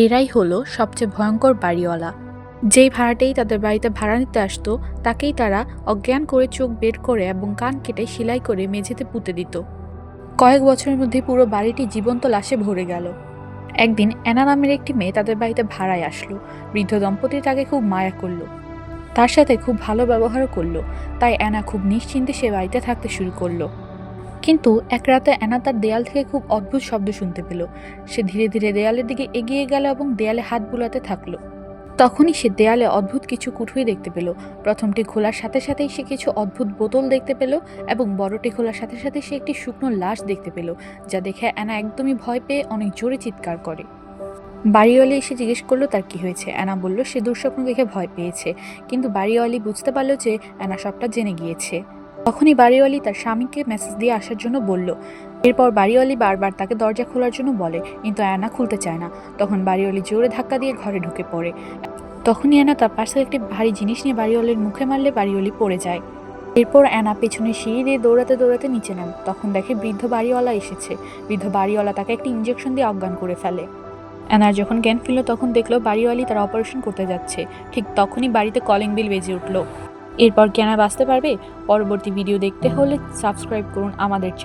এরাই হলো সবচেয়ে ভয়ঙ্কর বাড়িওয়ালা। যেই ভাড়াটেই তাদের বাড়িতে ভাড়া নিতে আসতো তাকেই তারা অজ্ঞান করে চোখ বের করে এবং কান কেটে সেলাই করে মেঝেতে পুঁতে দিত। কয়েক বছরের মধ্যে পুরো বাড়িটি জীবন্ত লাশে ভরে গেল। একদিন অ্যানা নামের একটি মেয়ে তাদের বাড়িতে ভাড়ায় আসলো। বৃদ্ধ দম্পতি তাকে খুব মায়া করলো, তার সাথে খুব ভালো ব্যবহারও করলো। তাই অ্যানা খুব নিশ্চিন্তে সে বাড়িতে থাকতে শুরু করলো। কিন্তু এক রাতে অ্যানা তার দেয়াল থেকে খুব অদ্ভুত শব্দ শুনতে পেল। সে ধীরে ধীরে দেয়ালের দিকে এগিয়ে গেল এবং দেয়ালে হাত বুলাতে থাকলো। তখনই সে দেয়ালে অদ্ভুত কিছু কুঠুরি দেখতে পেল। প্রথমটি খোলার সাথে সাথেই সে কিছু অদ্ভুত বোতল দেখতে পেল এবং বড়টি খোলার সাথে সাথে সে একটি শুকনো লাশ দেখতে পেল, যা দেখে অ্যানা একদমই ভয় পেয়ে অনেক জোরে চিৎকার করে। বাড়িওয়ালি এসে জিজ্ঞেস করলো তার কি হয়েছে। অ্যানা বলল সে দুঃস্বপ্ন দেখে ভয় পেয়েছে, কিন্তু বাড়িওয়ালি বুঝতে পারল যে অ্যানা সবটা জেনে গিয়েছে। তখনই বাড়িওয়ালি তার স্বামীকে মেসেজ দিয়ে আসার জন্য বলল। এরপর বাড়িওয়ালি বারবার তাকে দরজা খোলার জন্য বলে, কিন্তু অ্যানা খুলতে চায় না। তখন বাড়িওয়ালি জোরে ধাক্কা দিয়ে ঘরে ঢুকে পড়ে। তখনই অ্যানা তার পাশে একটি ভারী জিনিস নিয়ে বাড়িওয়ালির মুখে মারলে বাড়িওয়ালি পড়ে যায়। এরপর অ্যানা পেছনে সিঁড়ি দিয়ে দৌড়াতে দৌড়াতে নিচে নামে। তখন দেখে বৃদ্ধ বাড়িওয়ালা এসেছে। বৃদ্ধ বাড়িওয়ালা তাকে একটি ইঞ্জেকশন দিয়ে অজ্ঞান করে ফেলে। অ্যানার যখন জ্ঞান ফিরল তখন দেখলো বাড়িওয়ালি তার অপারেশন করতে যাচ্ছে। ঠিক তখনই বাড়িতে কলিং বেল বেজে উঠল। এরপর কি অ্যানা বাঁচতে পারবে? পরবর্তী ভিডিও দেখতে হলে সাবস্ক্রাইব করুন আমাদের চ্যানেল।